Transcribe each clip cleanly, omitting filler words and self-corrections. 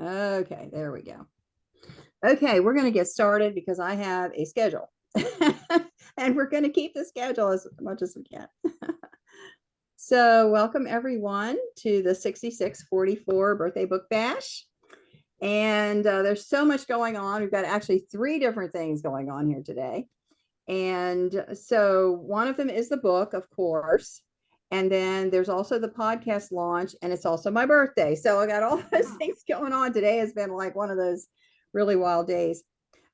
Okay, there we go. Okay, we're going to get started because I have a schedule. And we're going to keep the schedule as much as we can. So welcome everyone to the 6644 birthday book bash. And there's so much going on. We've got actually 3 different things going on here today. And so one of them is the book, of course. And then there's also the podcast launch, and it's also my birthday. So I got all those things going on. Today has been like one of those really wild days.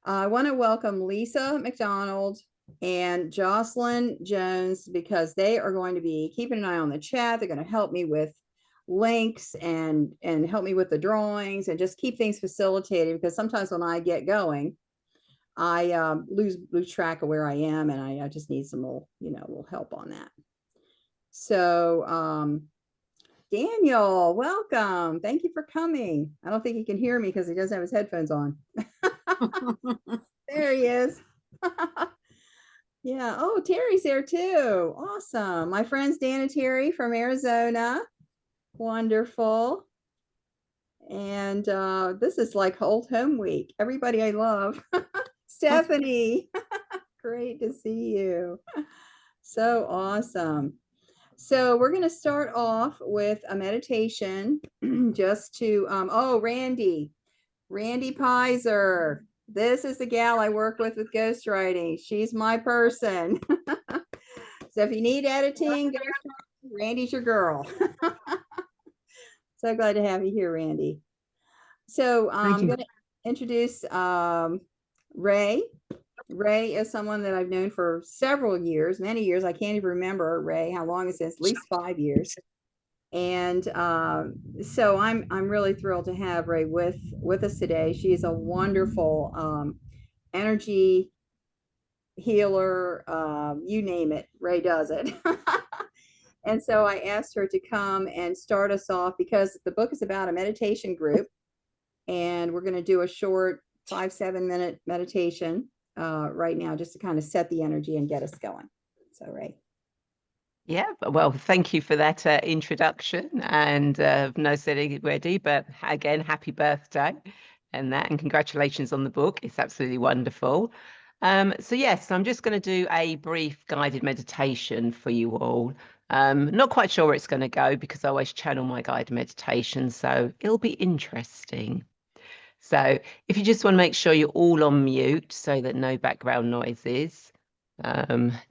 I want to welcome Lisa McDonald and Jocelyn Jones because they are going to be keeping an eye on the chat. They're going to help me with links and help me with the drawings and just keep things facilitated, because sometimes when I get going, I lose track of where I am, and I just need some little help on that. So Daniel, welcome. Thank you for coming. I don't think he can hear me because he doesn't have his headphones on. There he is. Yeah. Oh, Terry's there too. Awesome. My friends Dan and Terry from Arizona. Wonderful. And this is like old home week. Everybody I love. Stephanie. Great to see you. So awesome. So we're going to start off with a meditation just to, Randy Pizer. This is the gal I work with ghostwriting. She's my person. So if you need editing, Randy's your girl. So glad to have you here, Randy. So I'm going to introduce Ray. Ray is someone that I've known for several years, many years. I can't even remember, Ray, how long it's been, at least 5 years. And so I'm really thrilled to have Ray with us today. She's a wonderful energy healer, you name it, Ray does it. And so I asked her to come and start us off because the book is about a meditation group, and we're going to do a short 5-7 minute meditation right now, just to kind of set the energy and get us going. So, Ray. Yeah, well, thank you for that introduction, and no said it already, but again, happy birthday and congratulations on the book. It's absolutely wonderful. So yes, I'm just going to do a brief guided meditation for you all. Not quite sure where it's going to go because I always channel my guided meditation, so it'll be interesting. So if you just want to make sure you're all on mute so that no background noises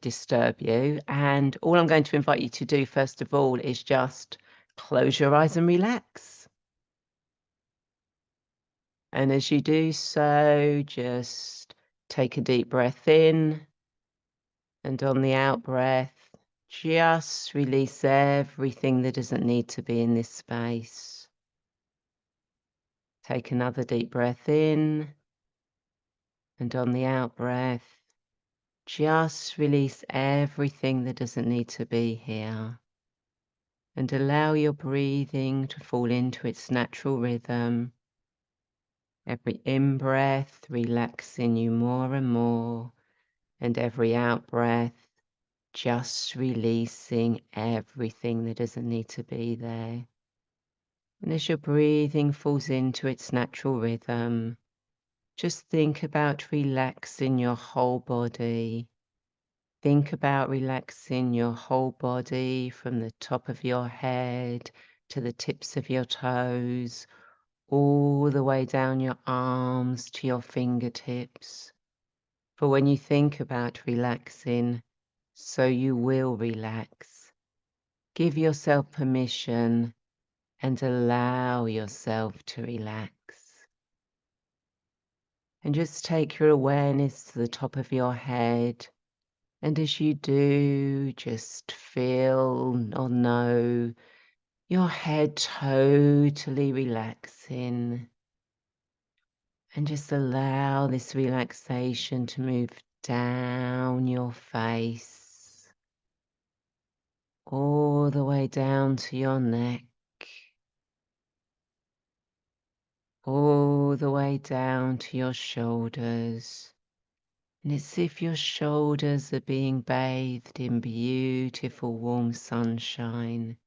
disturb you. And all I'm going to invite you to do first of all is just close your eyes and relax. And as you do so, just take a deep breath in, and on the out breath, just release everything that doesn't need to be in this space. Take another deep breath in, and on the out breath, just release everything that doesn't need to be here, and allow your breathing to fall into its natural rhythm. Every in-breath relaxing you more and more, and every out-breath just releasing everything that doesn't need to be there. And as your breathing falls into its natural rhythm, just think about relaxing your whole body. Think about relaxing your whole body from the top of your head to the tips of your toes, all the way down your arms to your fingertips. For when you think about relaxing, so you will relax. Give yourself permission and allow yourself to relax. And just take your awareness to the top of your head. And as you do, just feel or know your head totally relaxing. And just allow this relaxation to move down your face, all the way down to your neck, all the way down to your shoulders. And it's as if your shoulders are being bathed in beautiful warm sunshine.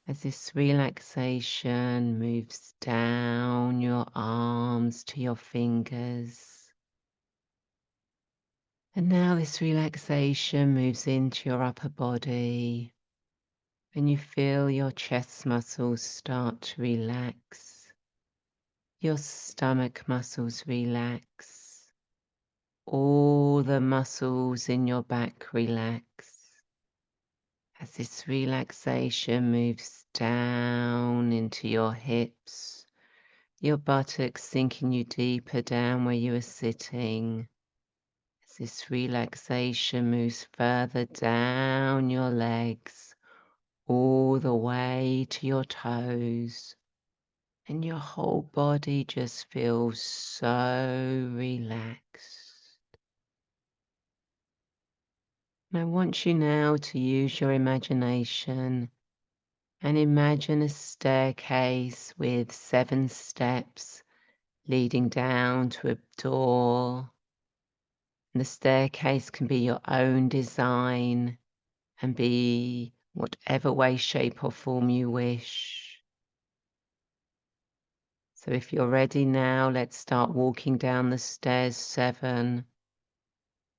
as this relaxation moves down your arms to your fingers. And now this relaxation moves into your upper body, and you feel your chest muscles start to relax, your stomach muscles relax, all the muscles in your back relax. As this relaxation moves down into your hips, your buttocks sinking you deeper down where you are sitting. As this relaxation moves further down your legs, all the way to your toes, and your whole body just feels so relaxed. And I want you now to use your imagination and imagine a staircase with 7 steps leading down to a door. And the staircase can be your own design and be whatever way, shape, or form you wish. So if you're ready now, let's start walking down the stairs 7,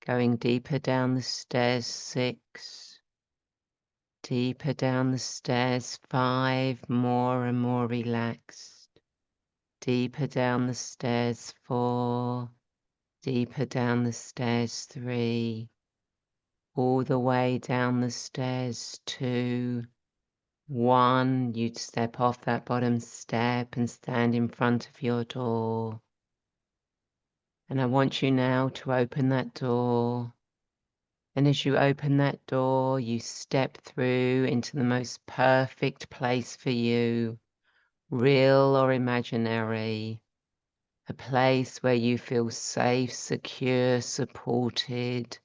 going deeper down the stairs 6, deeper down the stairs 5, more and more relaxed. Deeper down the stairs 4, deeper down the stairs 3, all the way down the stairs 2, 1. You'd step off that bottom step and stand in front of your door. And I want you now to open that door. And as you open that door, you step through into the most perfect place for you, real or imaginary. A place where you feel safe, secure, supported,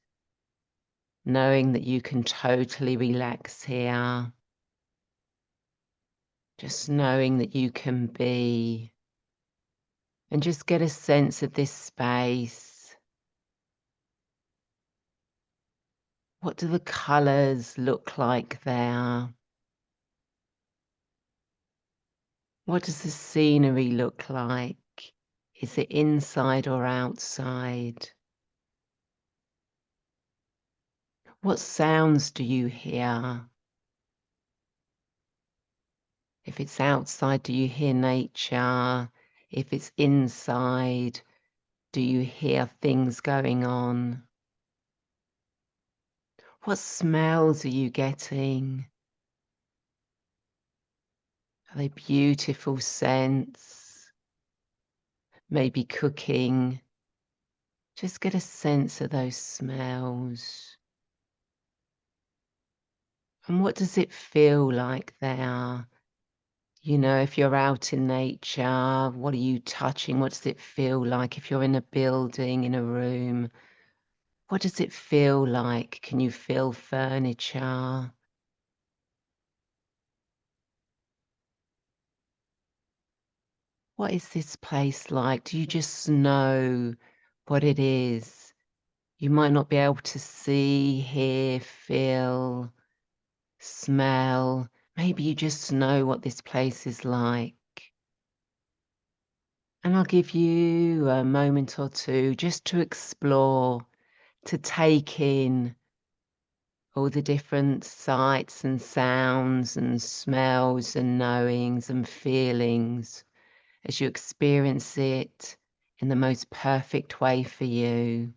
knowing that you can totally relax here. Just knowing that you can be, and just get a sense of this space. What do the colours look like there? What does the scenery look like? Is it inside or outside? What sounds do you hear? If it's outside, do you hear nature? If it's inside, do you hear things going on? What smells are you getting? Are they beautiful scents? Maybe cooking? Just get a sense of those smells. And what does it feel like there? You know, if you're out in nature, what are you touching? What does it feel like? If you're in a building, in a room, what does it feel like? Can you feel furniture? What is this place like? Do you just know what it is? You might not be able to see, hear, feel, smell. Maybe you just know what this place is like. And I'll give you a moment or two just to explore, to take in all the different sights and sounds and smells and knowings and feelings as you experience it in the most perfect way for you.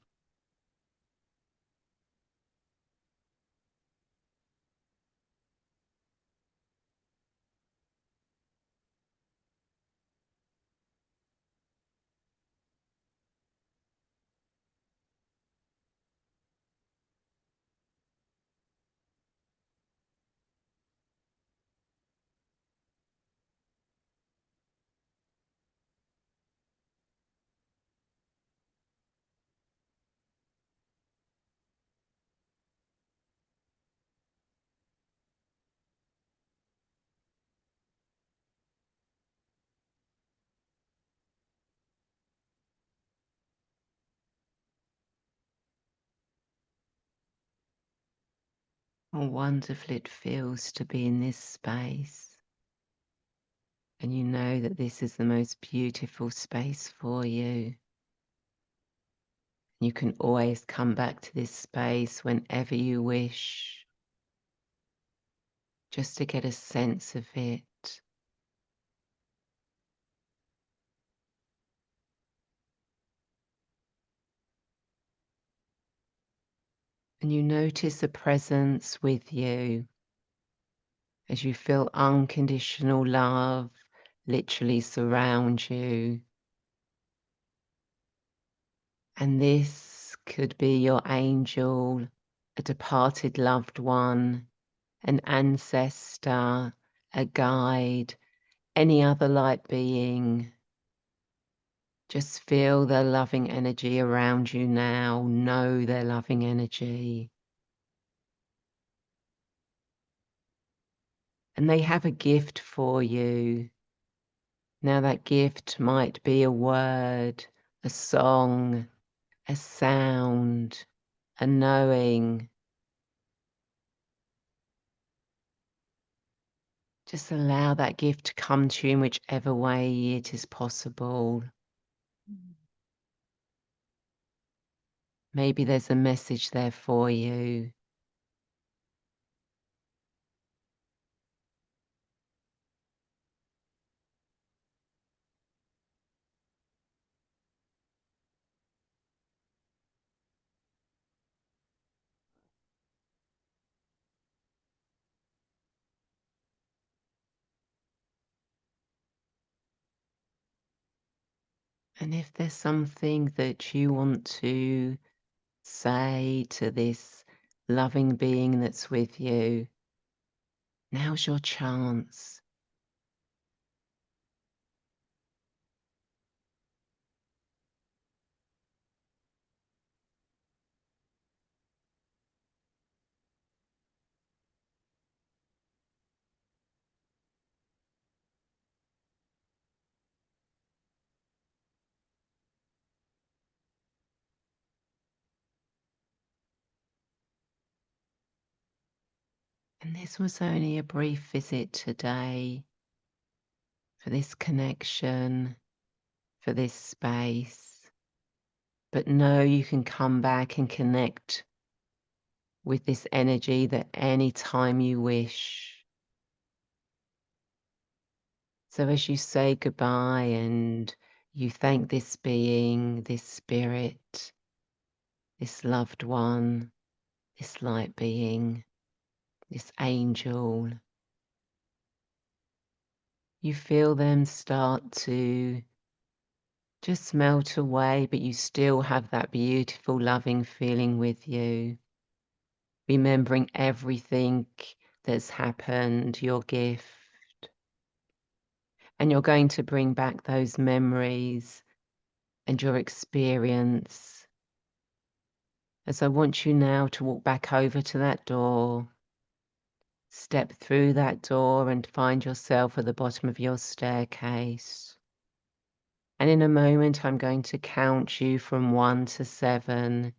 How wonderful it feels to be in this space. And you know that this is the most beautiful space for you. You can always come back to this space whenever you wish, just to get a sense of it. And you notice a presence with you as you feel unconditional love literally surround you. And this could be your angel, a departed loved one, an ancestor, a guide, any other light being. Just feel their loving energy around you now. Know their loving energy. And they have a gift for you. Now that gift might be a word, a song, a sound, a knowing. Just allow that gift to come to you in whichever way it is possible. Maybe there's a message there for you. And if there's something that you want to say to this loving being that's with you, now's your chance. And this was only a brief visit today for this connection, for this space. But know you can come back and connect with this energy that any time you wish. So as you say goodbye and you thank this being, this spirit, this loved one, this light being, this angel, you feel them start to just melt away, but you still have that beautiful, loving feeling with you. Remembering everything that's happened, your gift. And you're going to bring back those memories and your experience. As I want you now to walk back over to that door, step through that door and find yourself at the bottom of your staircase. And in a moment, I'm going to count you from 1 to 7,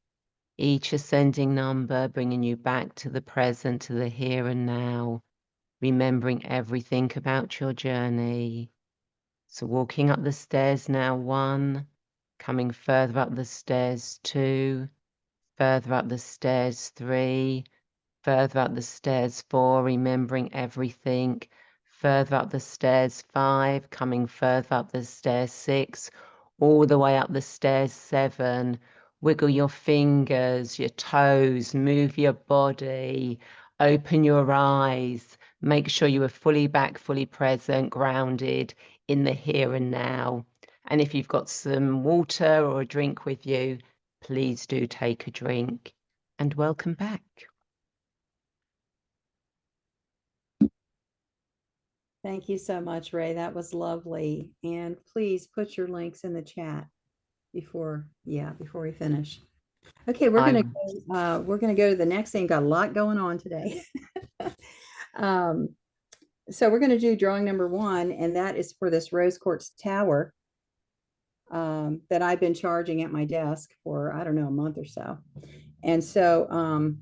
each ascending number bringing you back to the present, to the here and now, remembering everything about your journey. So walking up the stairs now, 1, coming further up the stairs, 2, further up the stairs, 3, further up the stairs, 4, remembering everything, further up the stairs, 5, coming further up the stairs, 6, all the way up the stairs, 7, wiggle your fingers, your toes, move your body, open your eyes, make sure you are fully back, fully present, grounded in the here and now. And if you've got some water or a drink with you, please do take a drink. And welcome back. Thank you so much, Ray. That was lovely. And please put your links in the chat before we finish. Okay, we're gonna go to the next thing. Got a lot going on today. So we're gonna do drawing number 1, and that is for this rose quartz tower that I've been charging at my desk for, I don't know, a month or so. And so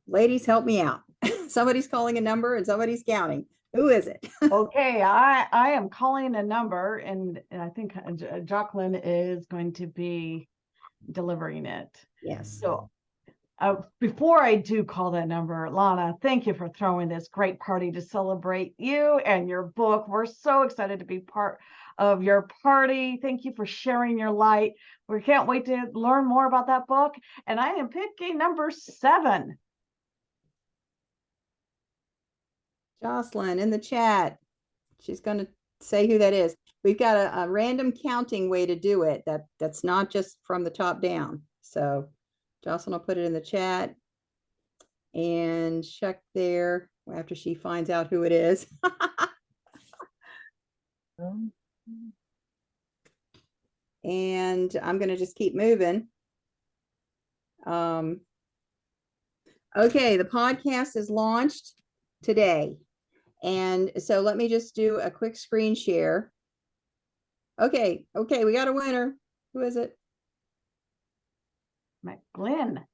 ladies, help me out. Somebody's calling a number and somebody's counting. Who is it? Okay, I am calling a number, and I think Jacqueline is going to be delivering it. Yes. So before I do call that number, Lana, thank you for throwing this great party to celebrate you and your book. We're so excited to be part of your party. Thank you for sharing your light. We can't wait to learn more about that book. And I am picking number 7. Jocelyn in the chat. She's going to say who that is. We've got a random counting way to do it. That's not just from the top down. So Jocelyn will put it in the chat and check there after she finds out who it is. And I'm going to just keep moving. Okay, the podcast is launched today. And so let me just do a quick screen share. Okay, we got a winner. Who is it? Glenn.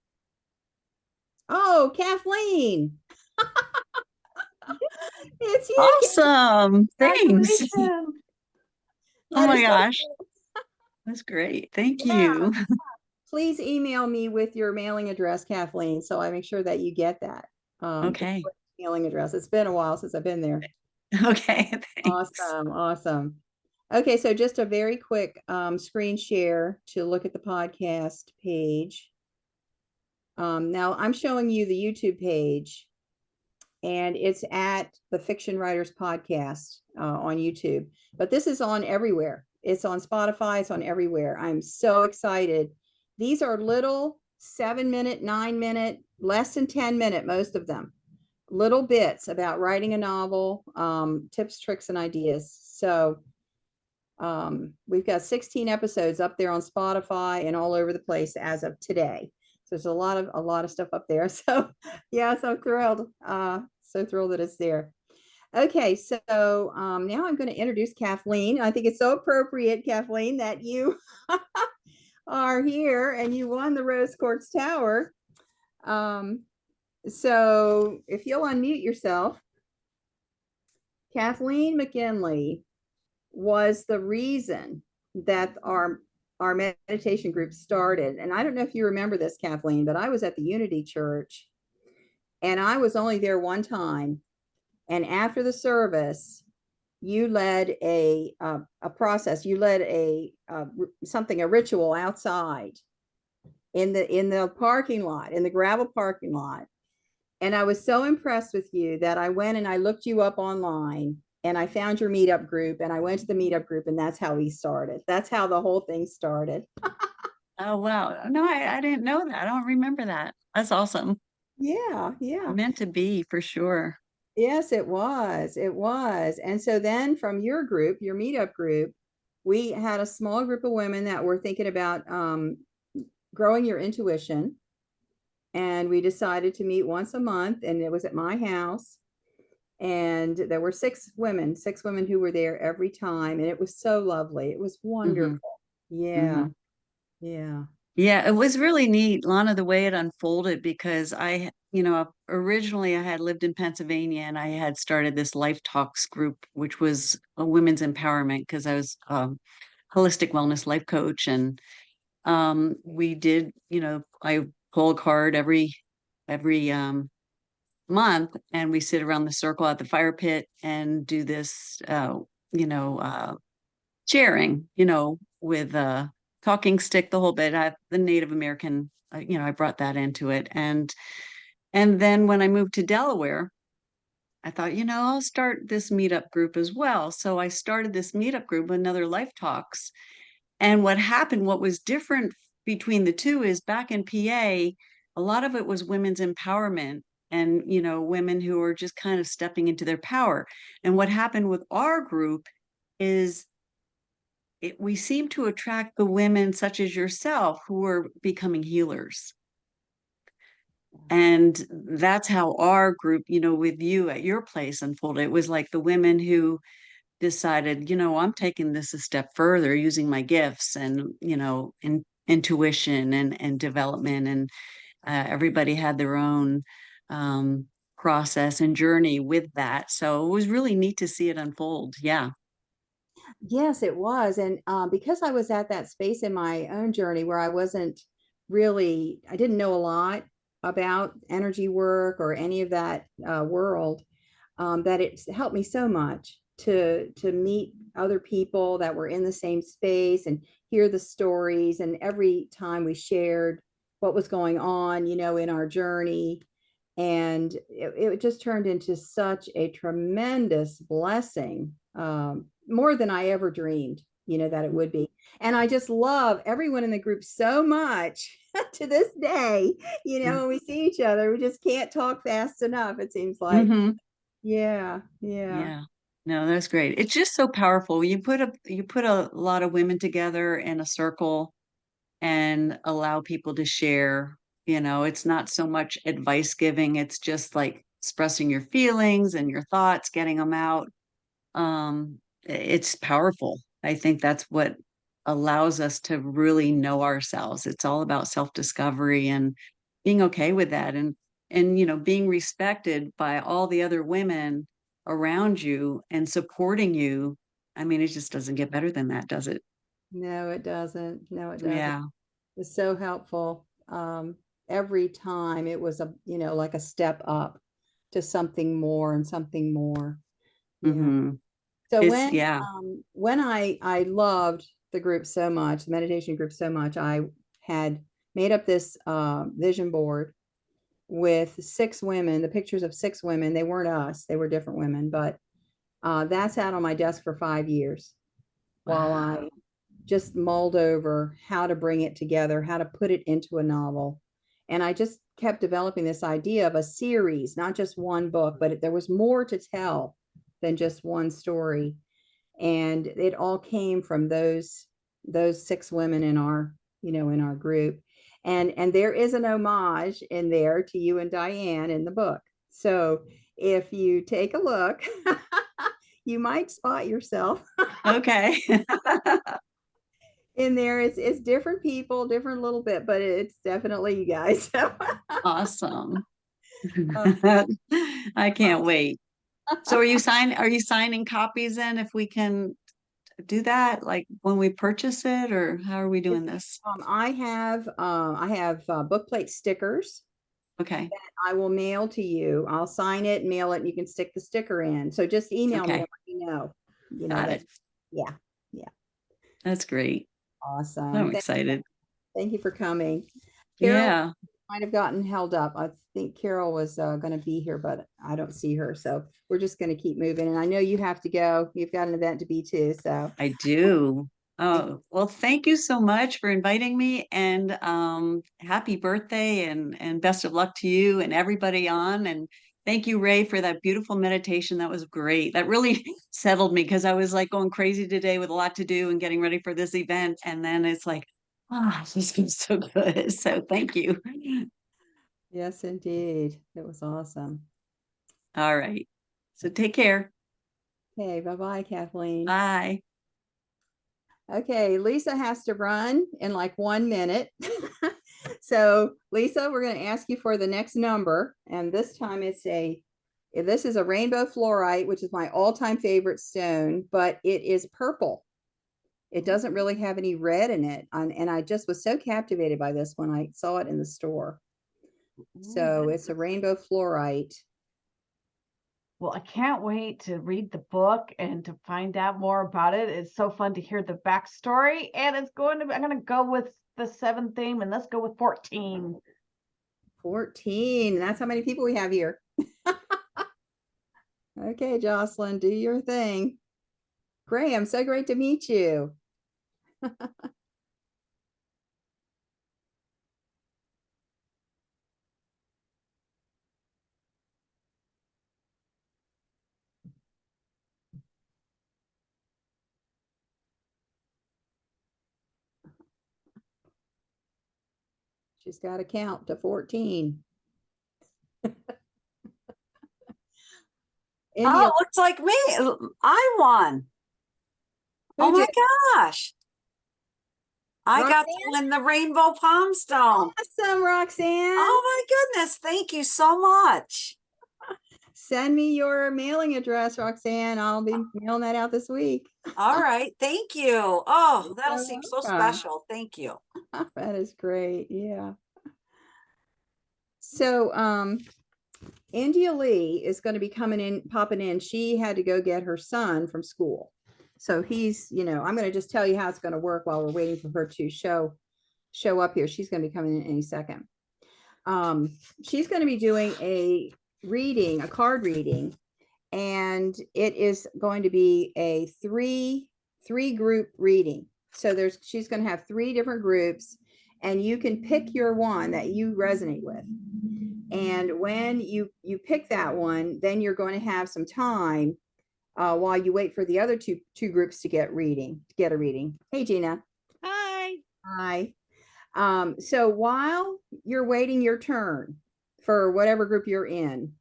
Oh, Kathleen. It's you. Awesome. Thanks. Congratulations. Oh my so gosh. cool. That's great. Thank Yeah. you. Please email me with your mailing address, Kathleen, so I make sure that you get that. Okay. Mailing address. It's been a while since I've been there. Okay. Thanks. Awesome. Okay, so just a very quick screen share to look at the podcast page. Now I'm showing you the YouTube page, and it's at the Fiction Writers Podcast on YouTube. But this is on everywhere. It's on Spotify. It's on everywhere. I'm so excited. These are little 7-minute, 9-minute, less than 10-minute, most of them. Little bits about writing a novel, tips, tricks, and ideas. So we've got 16 episodes up there on Spotify and all over the place as of today. So there's a lot of stuff up there. So yeah, so thrilled. So thrilled that it's there. Okay, so now I'm going to introduce Kathleen. I think it's so appropriate, Kathleen, that you are here and you won the Rose Quartz Tower. So if you'll unmute yourself, Kathleen McGinley was the reason that our meditation group started. And I don't know if you remember this, Kathleen, but I was at the Unity Church and I was only there one time. And after the service, you led a process. You led a ritual outside in the parking lot, in the gravel parking lot. And I was so impressed with you that I went and I looked you up online and I found your meetup group and I went to the meetup group, and that's how we started. That's how the whole thing started. Oh, wow. No, I didn't know that. I don't remember that. That's awesome. Yeah. Meant to be, for sure. Yes, it was. And so then from your group, your meetup group, we had a small group of women that were thinking about growing your intuition. And we decided to meet once a month, and it was at my house. And there were 6 women who were there every time. And it was so lovely. It was wonderful. Yeah. Yeah, it was really neat, Lana, the way it unfolded, because originally I had lived in Pennsylvania and I had started this Life Talks group, which was a women's empowerment, because I was a holistic wellness life coach. And we did, I pull a card every month, and we sit around the circle at the fire pit and do this, sharing, with a talking stick, the whole bit. The Native American, I brought that into it. And then when I moved to Delaware, I thought, I'll start this meetup group as well. So I started this meetup group, another Life Talks. And what was different between the two is, back in PA, a lot of it was women's empowerment and, women who are just kind of stepping into their power. And what happened with our group is we seem to attract the women such as yourself who are becoming healers. And that's how our group, with you at your place, unfolded. It was like the women who decided, I'm taking this a step further using my gifts and, intuition and development. And everybody had their own process and journey with that. So it was really neat to see it unfold. Yeah. Yes, it was. And because I was at that space in my own journey where I didn't know a lot about energy work or any of that world, that it's helped me so much to meet other people that were in the same space and hear the stories. And every time we shared what was going on, in our journey, and it just turned into such a tremendous blessing, more than I ever dreamed, that it would be. And I just love everyone in the group so much to this day. When we see each other, we just can't talk fast enough, it seems like. Mhm. Yeah. Yeah. No, that's great. It's just so powerful. You put a lot of women together in a circle and allow people to share. It's not so much advice giving, it's just like expressing your feelings and your thoughts, getting them out. It's powerful. I think that's what allows us to really know ourselves. It's all about self-discovery and being okay with that, and being respected by all the other women around you and supporting you. I mean, it just doesn't get better than that, does it? No, it doesn't. No, it doesn't. Yeah. Was so helpful. Every time it was like a step up to something more and something more. Yeah. Hmm. So It's yeah. when I loved the group so much, the meditation group so much, I had made up this vision board with 6 women, the pictures of 6 women. They weren't us, they were different women, but that sat on my desk for 5 years while I just mulled over how to bring it together, how to put it into a novel. And I just kept developing this idea of a series, not just one book, but there was more to tell than just one story. And it all came from those 6 women in our, in our group. And there is an homage in there to you and Diane in the book. So if you take a look, you might spot yourself. Okay. In there. It's different people, different little bit, but it's definitely you guys. So Awesome. I can't wait. So are you signing copies in if we can do that, like when we purchase it, or how are we doing this? I have book plate stickers Okay. that I will mail to you. I'll sign it, mail it, and you can stick the sticker in. So just email me Okay. and let me know. Got that. it. Yeah. That's great. Awesome. I'm excited. Thank you for coming. Carol Yeah. might have gotten held up. I think Carol was going to be here, but I don't see her. So we're just going to keep moving. And I know you have to go. You've got an event to be too. So I do. Oh, well, thank you so much for inviting me, and happy birthday, and best of luck to you and everybody on. And thank you, Ray, for that beautiful meditation. That was great. That really settled me because I was like going crazy today with a lot to do and getting ready for this event. And then it's like, this feels so good. So thank you. yes, indeed. It was awesome. All right. So take care. Okay. Bye-bye, Kathleen. Bye. Okay, Lisa has to run in like 1 minute. So Lisa, we're going to ask you for the next number. And this time this is a rainbow fluorite, which is my all-time favorite stone, but it is purple. It doesn't really have any red in it. And I just was so captivated by this when I saw it in the store. So it's a rainbow fluorite. Well, I can't wait to read the book and to find out more about it. It's so fun to hear the backstory, and I'm going to go with the 7th theme, and let's go with 14. 14. That's how many people we have here. Okay, Jocelyn, do your thing. Graham, so great to meet you. She's got to count to 14. India, Oh, looks like me. I won. Oh who my did? gosh. I got to Roxanne? win the Rainbow Palm Stone. Awesome, Roxanne. Oh my goodness. Thank you so much. send me your mailing address, Roxanne. I'll be mailing that out this week. All right. Thank you. Oh, You're that'll so seem so welcome. special. Thank you. That is great. Yeah. So, India Leigh is going to be popping in. She had to go get her son from school. So he's, I'm going to just tell you how it's going to work while we're waiting for her to show up here. She's going to be coming in any second. She's going to be doing a card reading, and it is going to be a three group reading. So she's going to have 3 different groups, and you can pick your one that you resonate with. And when you pick that one, then you're going to have some time while you wait for the other two groups to get a reading. Hey, Gina. Hi. Hi. So while you're waiting your turn for whatever group you're in,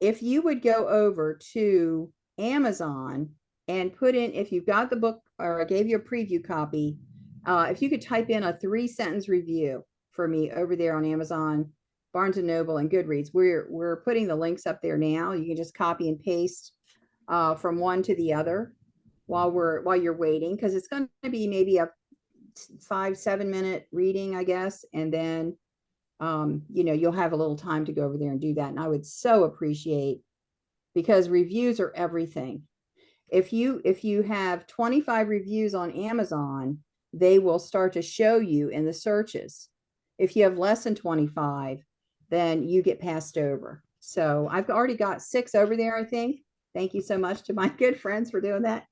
if you would go over to Amazon and put in, if you've got the book, or I gave you a preview copy, if you could type in a 3-sentence review for me over there on Amazon, Barnes and Noble, and Goodreads. We're putting the links up there now. You can just copy and paste from one to the other while you're waiting, because it's going to be maybe a 5-7 minute reading, I guess, and then you'll have a little time to go over there and do that. And I would so appreciate, because reviews are everything. If you have 25 reviews on Amazon, they will start to show you in the searches. If you have less than 25, then you get passed over. So I've already got 6 over there, I think. Thank you so much to my good friends for doing that.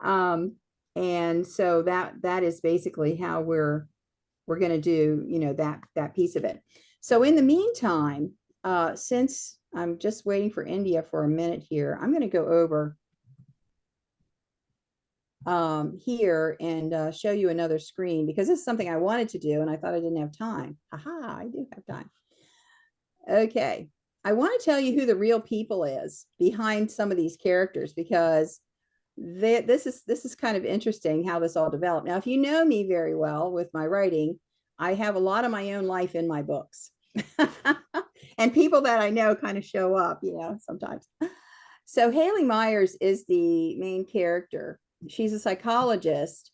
And so that is basically how we're going to do, that piece of it. So in the meantime, since I'm just waiting for India for a minute here, I'm going to go over here and show you another screen, because this is something I wanted to do and I thought I didn't have time. Aha, I do have time. Okay. I want to tell you who the real people is behind some of these characters, because this is kind of interesting how this all developed. Now, if you know me very well with my writing, I have a lot of my own life in my books. And people that I know kind of show up, sometimes. So Haley Myers is the main character. She's a psychologist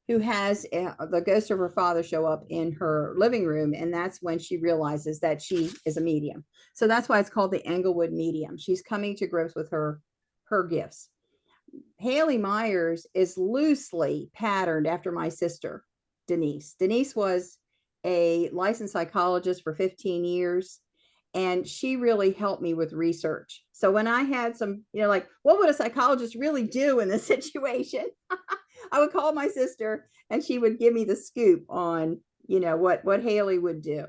who has the ghost of her father show up in her living room, and that's when she realizes that she is a medium. So that's why it's called the Englewood Medium. She's coming to grips with her gifts. Haley Myers is loosely patterned after my sister, Denise. Denise was a licensed psychologist for 15 years, and she really helped me with research. So when I had some, like, what would a psychologist really do in this situation? I would call my sister and she would give me the scoop on, what Haley would do.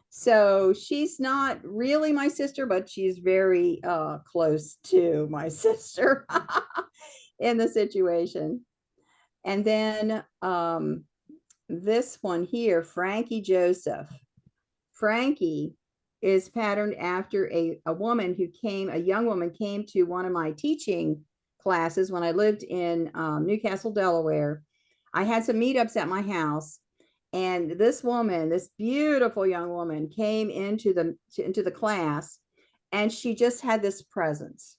So she's not really my sister, but she's very close to my sister in the situation. And then this one here, Frankie Joseph. Frankie is patterned after a young woman came to one of my teaching classes when I lived in Newcastle, Delaware. I had some meetups at my house, and this beautiful young woman came into the class, and she just had this presence.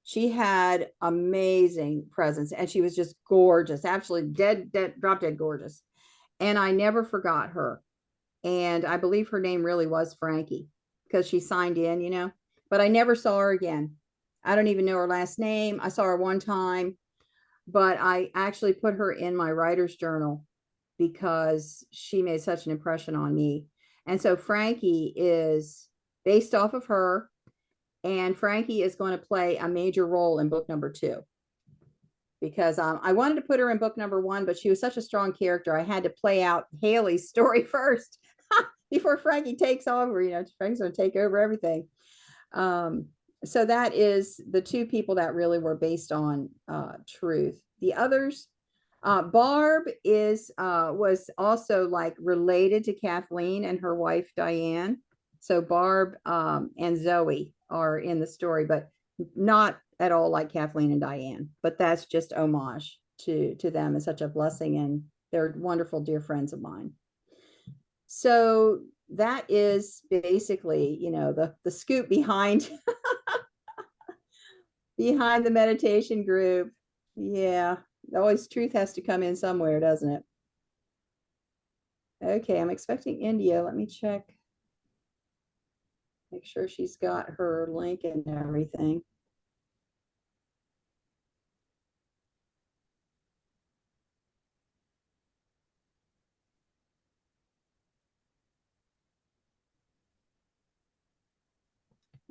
She had amazing presence, and she was just gorgeous, absolutely drop dead gorgeous. And I never forgot her. And I believe her name really was Frankie, because she signed in, but I never saw her again. I don't even know her last name. I saw her one time, but I actually put her in my writer's journal because she made such an impression on me. And so Frankie is based off of her, and Frankie is going to play a major role in book number 2. Because I wanted to put her in book number 1, but she was such a strong character. I had to play out Haley's story first before Frankie takes over. Frankie's going to take over everything. So that is the 2 people that really were based on truth. The others, Barb was also like related to Kathleen and her wife Diane. So Barb and Zoe are in the story, but not at all like Kathleen and Diane. But that's just homage to them. It's such a blessing, and they're wonderful, dear friends of mine. So that is basically, the scoop behind behind the meditation group. Yeah, always truth has to come in somewhere, doesn't it? Okay, I'm expecting India. Let me check. Make sure she's got her link and everything.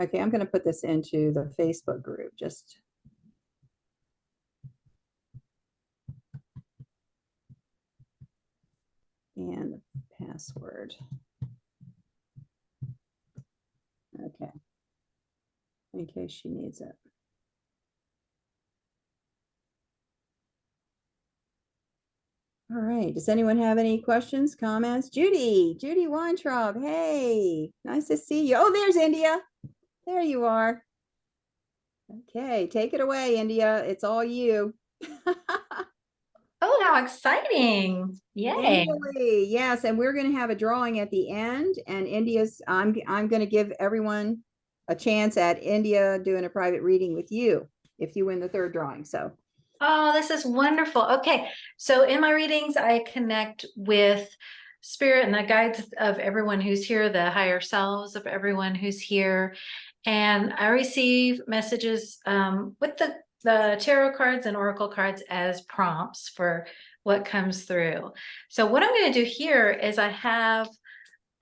Okay, I'm going to put this into the Facebook group just. And the password. Okay. In case she needs it. All right. Does anyone have any questions, comments? Judy Weintraub. Hey, nice to see you. Oh, there's India. There you are. Okay, take it away, India. It's all you. Oh, how exciting. Yay. India Leigh, yes, and we're going to have a drawing at the end, and I'm going to give everyone a chance at India doing a private reading with you if you win the third drawing. So Oh, this is wonderful. Okay, so in my readings, I connect with spirit and the guides of everyone who's here, the higher selves of everyone who's here. And I receive messages with the tarot cards and oracle cards as prompts for what comes through. So what I'm going to do here is I have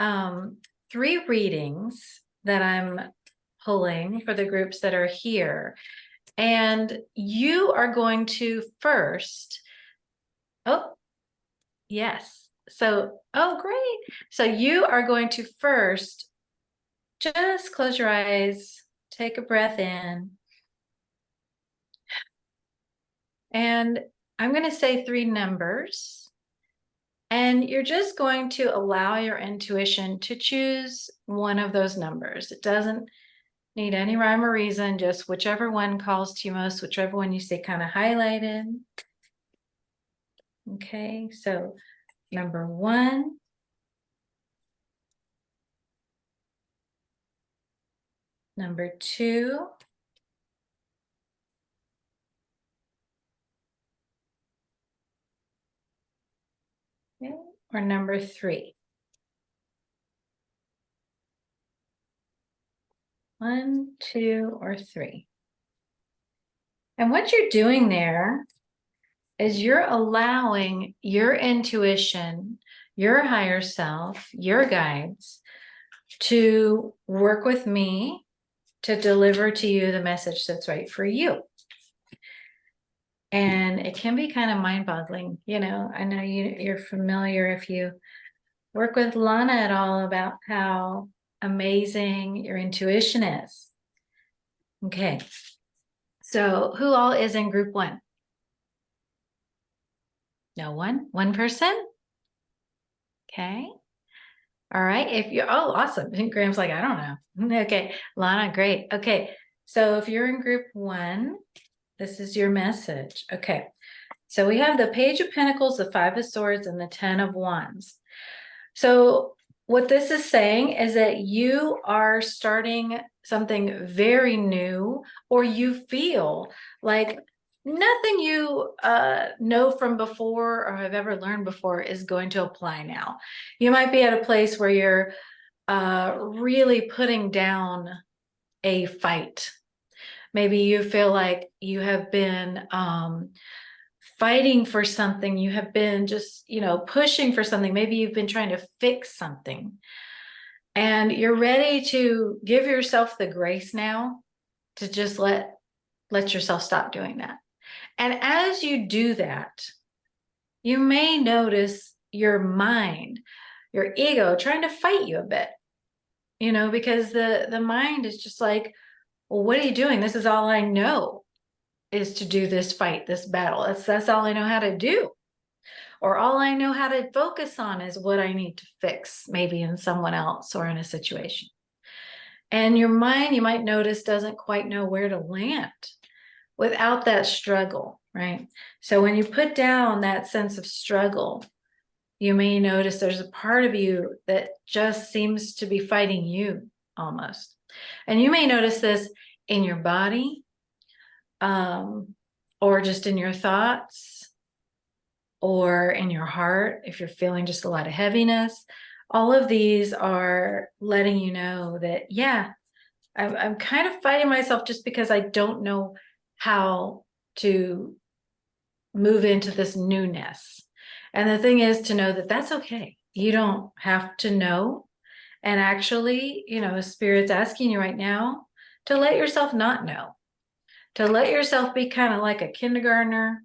3 readings that I'm pulling for the groups that are here. And you are going to first, oh, yes. So, oh, great. So you are going to first just close your eyes, take a breath in. And I'm going to say 3 numbers. And you're just going to allow your intuition to choose one of those numbers. It doesn't need any rhyme or reason, just whichever one calls to you most, whichever one you see kind of highlighted. Okay, so number 1. Number 2. Okay, or number 3. 1, 2, or 3. And what you're doing there is you're allowing your intuition, your higher self, your guides to work with me to deliver to you the message that's right for you. And it can be kind of mind-boggling. You know, I know you're familiar if you work with Lana at all about how amazing your intuition is. Okay. So who all is in group 1? No one? One person? Okay. All right. If you're, oh, awesome. Graham's like, I don't know. Okay. Lana, great. Okay. So if you're in group 1, this is your message. Okay. So we have the Page of Pentacles, the 5 of Swords, and the 10 of Wands. So what this is saying is that you are starting something very new, or you feel like nothing you know from before or have ever learned before is going to apply now. You might be at a place where you're really putting down a fight. Maybe you feel like you have been fighting for something. You have been just, pushing for something. Maybe you've been trying to fix something. And you're ready to give yourself the grace now to just let yourself stop doing that. And as you do that, you may notice your mind, your ego trying to fight you a bit, because the mind is just like, well, what are you doing? This is all I know is to do this fight, this battle. That's all I know how to do. Or all I know how to focus on is what I need to fix, maybe in someone else or in a situation. And your mind, you might notice, doesn't quite know where to land without that struggle, right? So when you put down that sense of struggle, you may notice there's a part of you that just seems to be fighting you almost. And you may notice this in your body, or just in your thoughts or in your heart, if you're feeling just a lot of heaviness, all of these are letting you know that, yeah, I'm kind of fighting myself just because I don't know how to move into this newness. And the thing is to know that that's okay. You don't have to know. And actually, you know, Spirit's asking you right now to let yourself not know, to let yourself be kind of like a kindergartner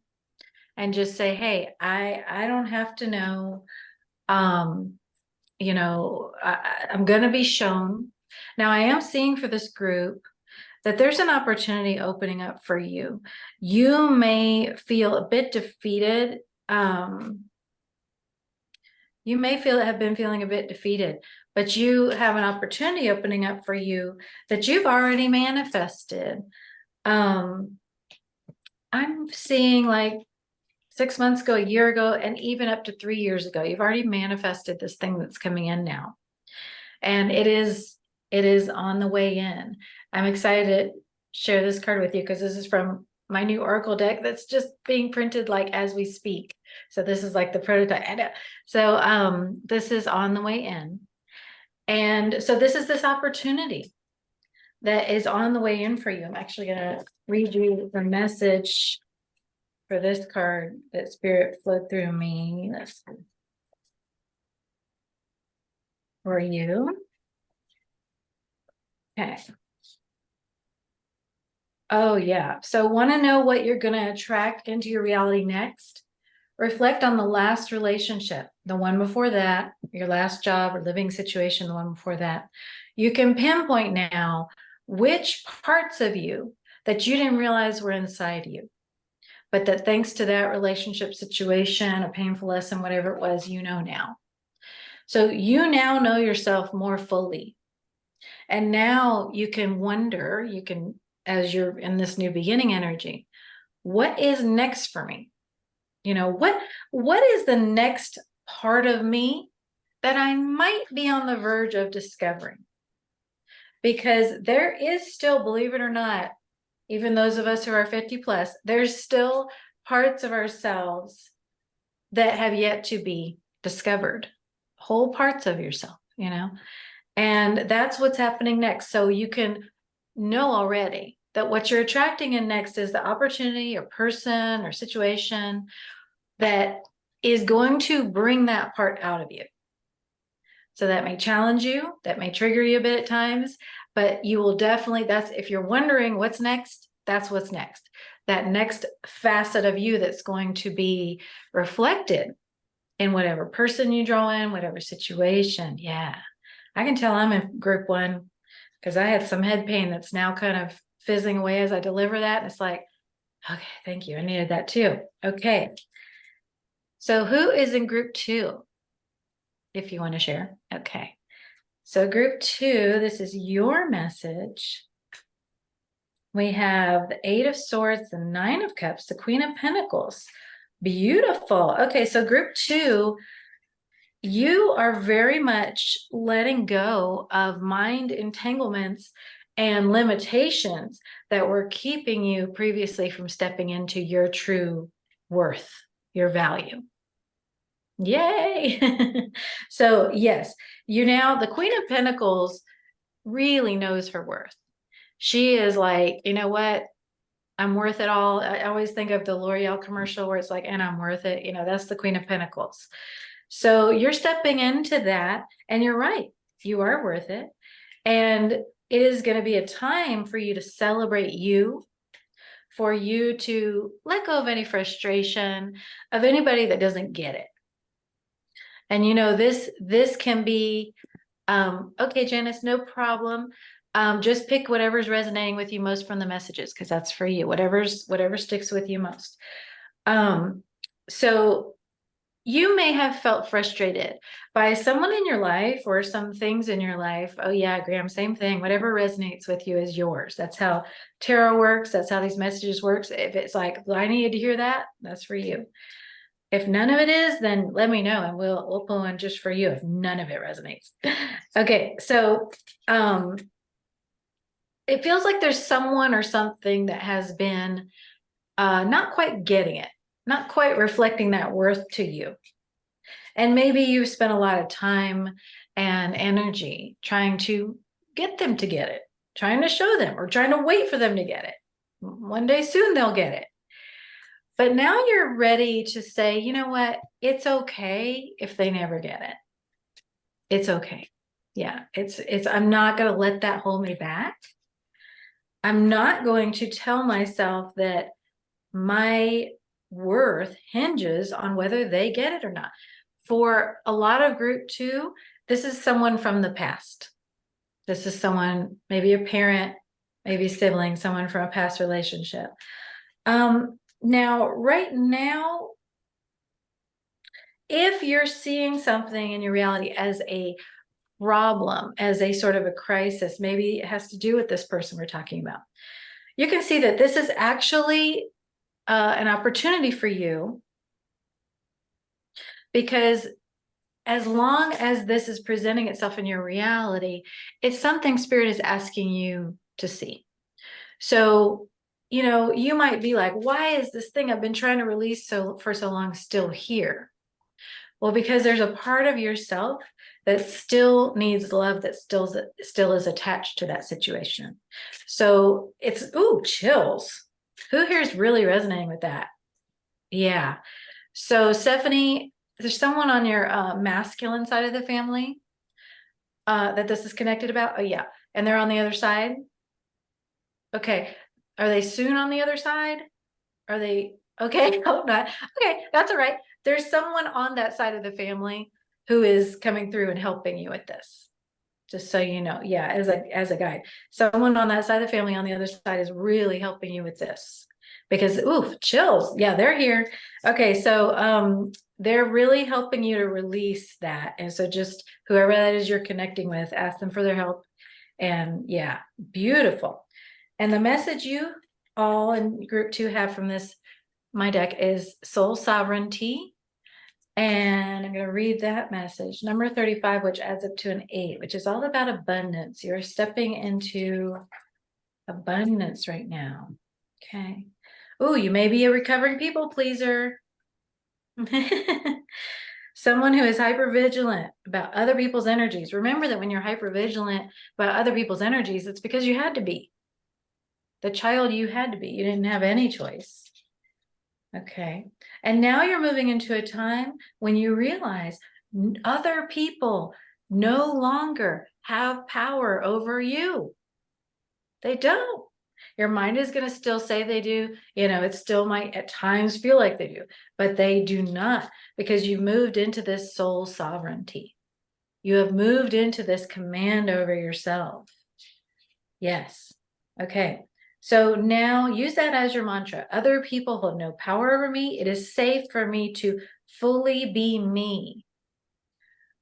and just say, hey, I don't have to know. You know, I'm going to be shown. Now, I am seeing for this group that there's an opportunity opening up for you. You may feel a bit defeated. You may have been feeling a bit defeated, but you have an opportunity opening up for you that you've already manifested. I'm seeing like 6 months ago, a year ago, and even up to 3 years ago, you've already manifested this thing that's coming in now. And it is on the way in. I'm excited to share this card with you because this is from my new Oracle deck that's just being printed like as we speak. So this is like the prototype. So this is on the way in. And so this is this opportunity that is on the way in for you. I'm actually going to read you the message for this card that Spirit flowed through me. Let's see. For you. Okay. Oh, yeah. So want to know what you're going to attract into your reality next? Reflect on the last relationship, the one before that, your last job or living situation, the one before that. You can pinpoint now which parts of you that you didn't realize were inside you, but that thanks to that relationship situation, a painful lesson, whatever it was, you know now. So you now know yourself more fully. And now you can wonder, you can, as you're in this new beginning energy, what is next for me? You know, what is the next part of me that I might be on the verge of discovering? Because there is still, believe it or not, even those of us who are 50 plus, there's still parts of ourselves that have yet to be discovered, whole parts of yourself, you know, and that's what's happening next. So you can know already that what you're attracting in next is the opportunity or person or situation that is going to bring that part out of you. So that may challenge you, that may trigger you a bit at times, but you will definitely, that's, if you're wondering what's next, that's what's next. That next facet of you that's going to be reflected in whatever person you draw in, whatever situation. Yeah, I can tell I'm in group one because I had some head pain that's now kind of fizzing away as I deliver that. And it's like, okay, thank you. I needed that too. Okay. So who is in group two? If you want to share. Okay. So group two, this is your message. We have the 8 of Swords, the 9 of Cups, the Queen of Pentacles. Beautiful. Okay, so group two, you are very much letting go of mind entanglements and limitations that were keeping you previously from stepping into your true worth, your value. Yay. So yes, the Queen of Pentacles really knows her worth. She is like, you know what? I'm worth it all. I always think of the L'Oreal commercial where it's like, and I'm worth it. You know, that's the Queen of Pentacles. So you're stepping into that, and you're right. You are worth it. And it is going to be a time for you to celebrate you, for you to let go of any frustration of anybody that doesn't get it. And you know, this can be, okay, Janice, no problem. Just pick whatever's resonating with you most from the messages, because that's for you, whatever sticks with you most. So you may have felt frustrated by someone in your life or some things in your life. Oh yeah, Graham, same thing. Whatever resonates with you is yours. That's how tarot works. That's how these messages works. If it's like, well, I needed to hear that, that's for you. If none of it is, then let me know and we'll pull one just for you if none of it resonates. Okay, so it feels like there's someone or something that has been not quite getting it, not quite reflecting that worth to you. And maybe you've spent a lot of time and energy trying to get them to get it, trying to show them, or trying to wait for them to get it. One day soon they'll get it. But now you're ready to say, you know what? It's okay if they never get it. It's okay. Yeah, I'm not going to let that hold me back. I'm not going to tell myself that my worth hinges on whether they get it or not. For a lot of group 2, this is someone from the past. This is someone, maybe a parent, maybe a sibling, someone from a past relationship. Now, right now, if you're seeing something in your reality as a problem, as a sort of a crisis, maybe it has to do with this person we're talking about, you can see that this is actually an opportunity for you, because as long as this is presenting itself in your reality, it's something Spirit is asking you to see. So, you know, you might be like, why is this thing I've been trying to release for so long still here? Well, because there's a part of yourself that still needs love, that still is attached to that situation. So it's, ooh, chills. Who here is really resonating with that? Yeah. So Stephanie, there's someone on your masculine side of the family that this is connected about. Oh yeah. And they're on the other side. Okay. Are they soon on the other side? Are they okay? Hope not. Okay, that's all right. There's someone on that side of the family who is coming through and helping you with this. Just so you know, yeah, as a guide, someone on that side of the family on the other side is really helping you with this, because ooh, chills. Yeah, they're here. Okay, so they're really helping you to release that, and so just whoever that is you're connecting with, ask them for their help. And yeah, beautiful. And the message you all in group 2 have from this, my deck, is soul sovereignty. And I'm going to read that message, number 35, which adds up to an 8, which is all about abundance. You're stepping into abundance right now. Okay. Oh, you may be a recovering people pleaser. Someone who is hypervigilant about other people's energies. Remember that when you're hypervigilant about other people's energies, it's because you had to be. The child you had to be. You didn't have any choice. Okay. And now you're moving into a time when you realize other people no longer have power over you. They don't. Your mind is going to still say they do. You know, it still might at times feel like they do, but they do not, because you moved into this soul sovereignty. You have moved into this command over yourself. Yes. Okay. So now use that as your mantra. Other people hold no power over me. It is safe for me to fully be me.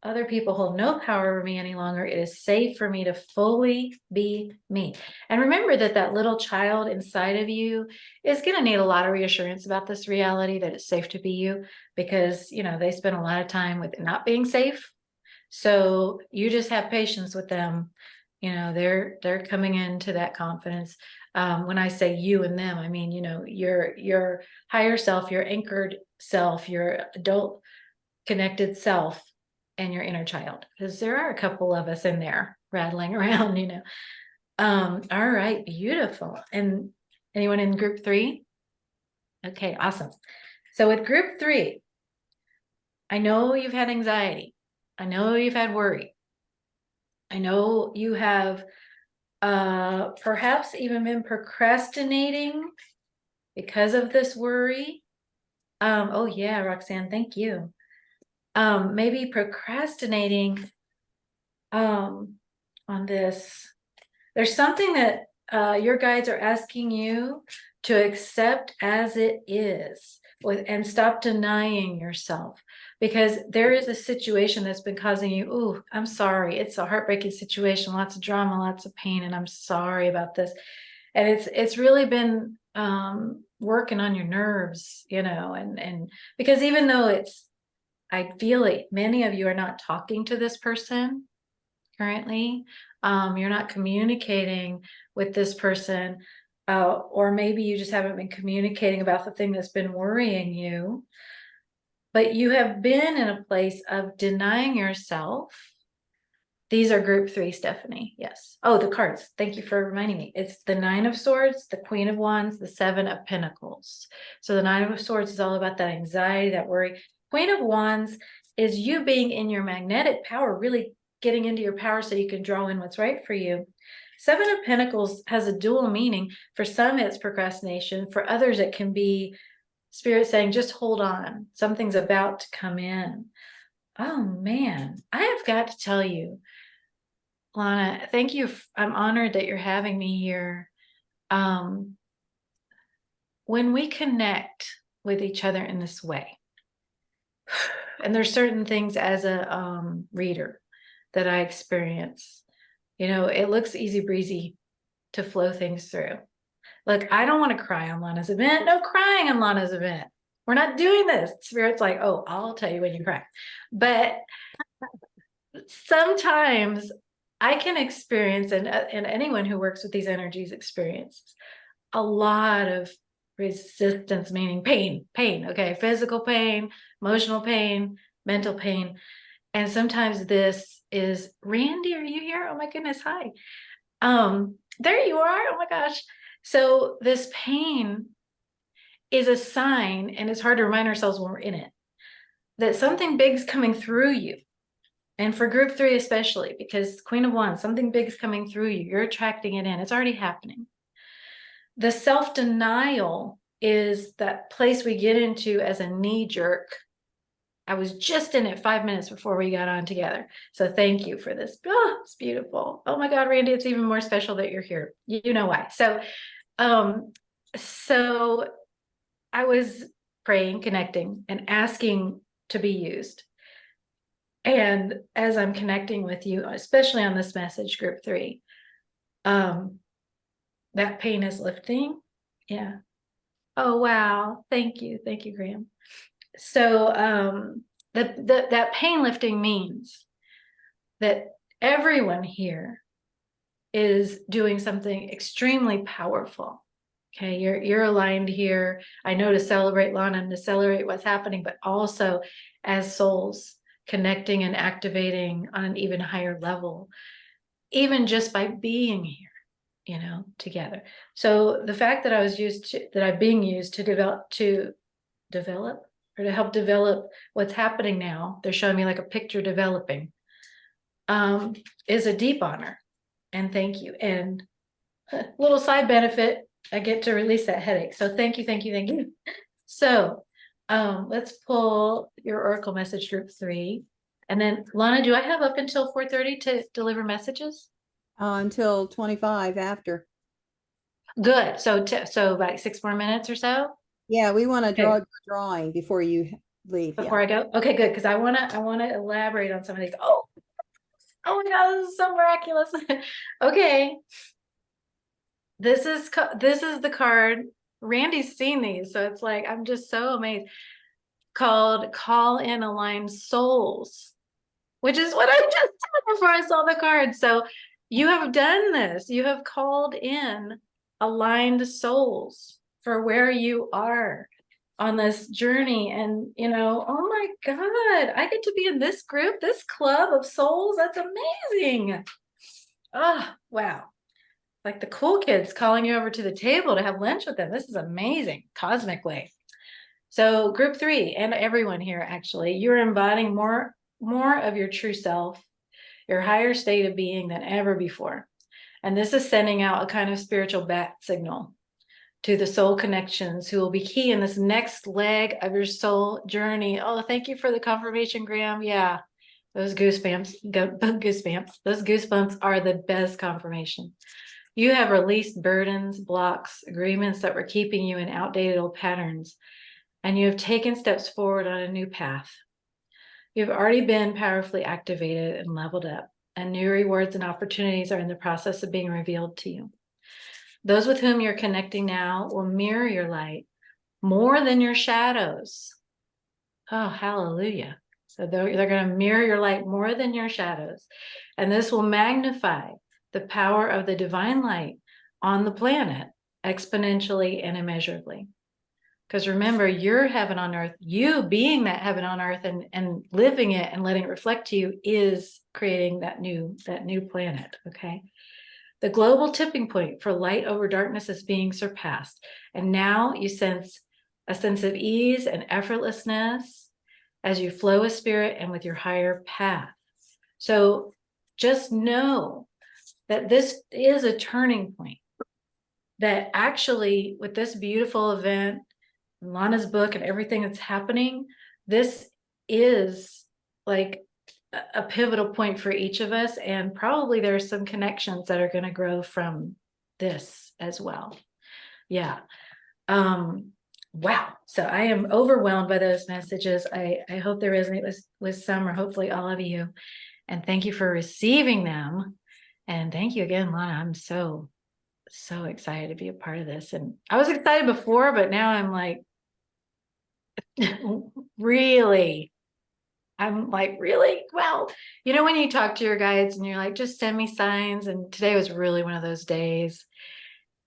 Other people hold no power over me any longer. It is safe for me to fully be me. And remember that that little child inside of you is going to need a lot of reassurance about this reality, that it's safe to be you, because, you know, they spend a lot of time with it not being safe. So you just have patience with them. You know, they're coming into that confidence. When I say you and them, I mean, you know, your higher self, your anchored self, your adult connected self, and your inner child, because there are a couple of us in there rattling around, you know. All right, beautiful. And anyone in group 3? Okay, awesome. So with group 3, I know you've had anxiety. I know you've had worry. I know you have perhaps even been procrastinating because of this worry. Oh yeah, Roxanne, thank you. Maybe procrastinating on this. There's something that your guides are asking you to accept as it is, and stop denying yourself, because there is a situation that's been causing you, ooh, I'm sorry, it's a heartbreaking situation, lots of drama, lots of pain, and I'm sorry about this. And it's really been working on your nerves, you know, and because even though I feel like many of you are not talking to this person, currently. You're not communicating with this person, or maybe you just haven't been communicating about the thing that's been worrying you. But you have been in a place of denying yourself. These are group 3, Stephanie. Yes. Oh, the cards. Thank you for reminding me. It's the 9 of Swords, the Queen of Wands, the 7 of Pentacles. So the 9 of Swords is all about that anxiety, that worry. Queen of Wands is you being in your magnetic power, really getting into your power so you can draw in what's right for you. 7 of Pentacles has a dual meaning. For some, it's procrastination. For others, it can be Spirit saying, just hold on. Something's about to come in. Oh, man. I have got to tell you, Lana, thank you. I'm honored that you're having me here. When we connect with each other in this way, and there's certain things as a reader that I experience, you know, it looks easy breezy to flow things through. Look, I don't want to cry on Lana's event. No crying on Lana's event. We're not doing this. Spirit's like, oh, I'll tell you when you cry. But sometimes I can experience, and anyone who works with these energies experiences a lot of resistance, meaning pain, okay, physical pain, emotional pain, mental pain. And sometimes this is, Randy, are you here? Oh my goodness, hi. There you are. Oh my gosh. So this pain is a sign, and it's hard to remind ourselves when we're in it, that something big's coming through you. And for group 3 especially, because Queen of Wands, something big's coming through you. You're attracting it in. It's already happening. The self-denial is that place we get into as a knee jerk. I was just in it 5 minutes before we got on together. So thank you for this. Oh, it's beautiful. Oh my God, Randy, it's even more special that you're here. You know why. So I was praying, connecting, and asking to be used. And as I'm connecting with you, especially on this message, group 3, that pain is lifting. Yeah. Oh, wow. Thank you. Thank you, Graham. So that pain lifting means that everyone here is doing something extremely powerful. Okay, you're aligned here. I know to celebrate Lana and to celebrate what's happening, but also as souls connecting and activating on an even higher level, even just by being here, you know, together. So the fact that I'm being used to help develop what's happening now, they're showing me like a picture developing, is a deep honor. And thank you. And a little side benefit, I get to release that headache. So thank you. So let's pull your Oracle message group 3. And then Lana, do I have up until 4:30 to deliver messages? Until 25 after. Good. So about 6 more minutes or so. Yeah, we want to Okay. draw a drawing before you leave. Before I go. Okay, good. Because I want to elaborate on some of these. Oh my God, this is so miraculous. Okay. This is the card. Randy's seen these, so it's like I'm just so amazed. Called Call in Aligned Souls, which is what I just said before I saw the card. So you have done this. You have called in aligned souls for where you are on this journey. And, you know, oh my God, I get to be in this group, this club of souls. That's amazing. Oh, wow. Like the cool kids calling you over to the table to have lunch with them. This is amazing, cosmically. So group 3 and everyone here, actually, you're embodying more of your true self, your higher state of being than ever before. And this is sending out a kind of spiritual bat signal to the soul connections who will be key in this next leg of your soul journey. Oh, thank you for the confirmation, Graham. Yeah, those goosebumps. Those goosebumps are the best confirmation. You have released burdens, blocks, agreements that were keeping you in outdated old patterns, and you have taken steps forward on a new path. You've already been powerfully activated and leveled up, and new rewards and opportunities are in the process of being revealed to you. Those with whom you're connecting now will mirror your light more than your shadows. Oh, hallelujah. So they're going to mirror your light more than your shadows. And this will magnify the power of the divine light on the planet exponentially and immeasurably. Because remember, your heaven on earth, you being that heaven on earth and living it and letting it reflect to you is creating that new planet. Okay. The global tipping point for light over darkness is being surpassed. And now you sense a sense of ease and effortlessness as you flow with spirit and with your higher path. So just know that this is a turning point. That actually, with this beautiful event, Lana's book and everything that's happening, this is like a pivotal point for each of us. And probably there's some connections that are going to grow from this as well. Yeah. Wow. So I am overwhelmed by those messages. I hope they resonate with some or hopefully all of you. And thank you for receiving them. And thank you again, Lana. I'm so excited to be a part of this. And I was excited before, but now I'm like, really? I'm like, really? Well, you know, when you talk to your guides and you're like, just send me signs. And today was really one of those days.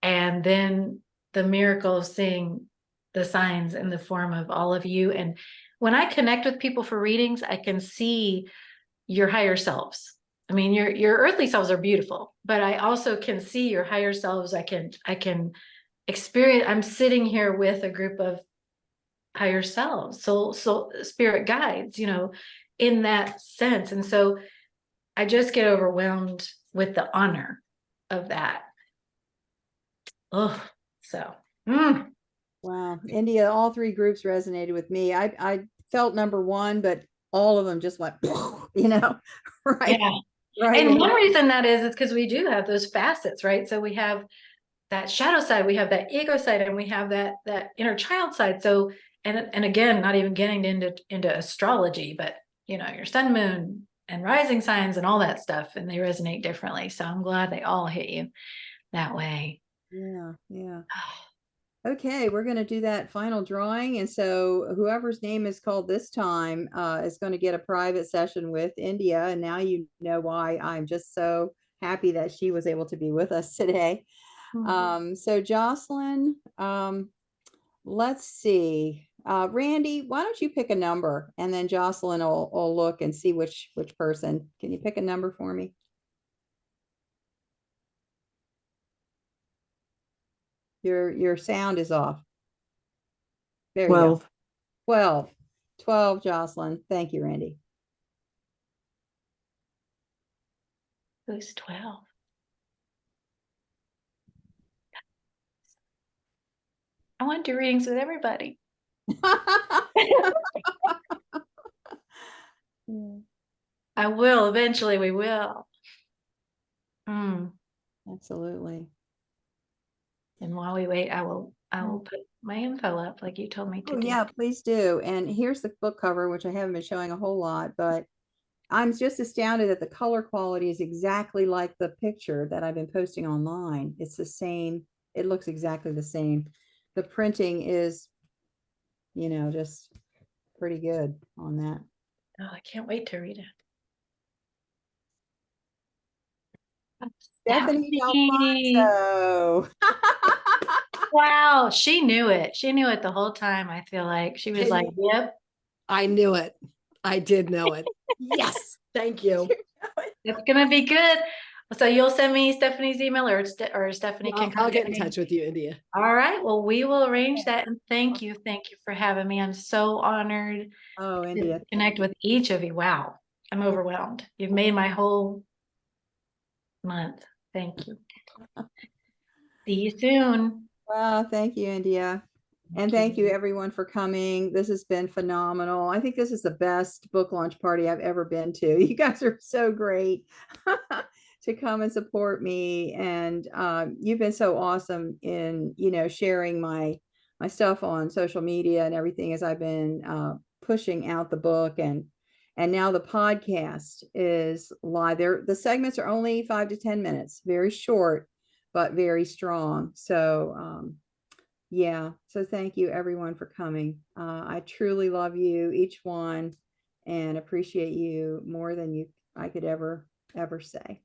And then the miracle of seeing the signs in the form of all of you. And when I connect with people for readings, I can see your higher selves. I mean, your earthly selves are beautiful, but I also can see your higher selves. I can experience, I'm sitting here with a group of higher selves, soul, spirit guides, you know, in that sense. And so I just get overwhelmed with the honor of that. Oh, so. Wow. India, all three groups resonated with me. I felt number one, but all of them just went, you know, right. Yeah. Right. And one reason that is because we do have those facets, right? So we have that shadow side, we have that ego side, and we have that inner child side. So, and again, not even getting into astrology, but you know, your sun, moon, and rising signs and all that stuff, and they resonate differently. So I'm glad they all hit you that way. Yeah. Yeah. Okay, we're going to do that final drawing. And so whoever's name is called this time is going to get a private session with India. And now you know why I'm just so happy that she was able to be with us today. So Jocelyn, let's see. Randy, why don't you pick a number and then Jocelyn will look and see which person. Can you pick a number for me? Your sound is off. There 12. You go. 12, Jocelyn. Thank you, Randy. Who's 12? I want to do readings with everybody. I will. Eventually we will. Absolutely. And while we wait, I will put my info up like you told me to do. Yeah, please do. And here's the book cover, which I haven't been showing a whole lot, but I'm just astounded that the color quality is exactly like the picture that I've been posting online. It's the same. It looks exactly the same. The printing is, you know, just pretty good on that. Oh, I can't wait to read it. Stephanie Stephanie. Alfonso. Wow, she knew it. She knew it the whole time. I feel like she was like, yep. I knew it. I did know it. Yes. Thank you. It's going to be good. So you'll send me Stephanie's email or Stephanie can I'll get in me. touch with you, India. All right. Well, we will arrange that. And thank you. Thank you for having me. I'm so honored India. to connect with each of you. Wow. I'm overwhelmed. You've made my whole month. Thank you. See you soon. Wow, thank you, India. And thank you everyone for coming. This has been phenomenal. I think this is the best book launch party I've ever been to. You guys are so great to come and support me. And you've been so awesome in, you know, sharing my stuff on social media and everything as I've been pushing out the book. And now the podcast is live. The segments are only 5 to 10 minutes, very short, but very strong. So yeah, so thank you everyone for coming. I truly love you, each one, and appreciate you more than I could ever say.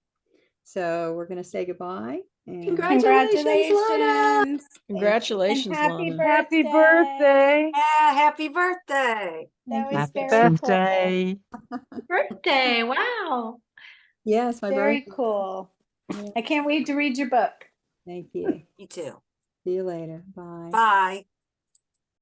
So we're going to say goodbye. And Congratulations, Lana. Congratulations, happy Lana. Happy birthday. Yeah, happy birthday. That was Happy very birthday. Birthday. Wow. yes, my Very birthday. cool. Yeah, I can't wait to read your book. thank you. Me too. See you later. Bye. Bye.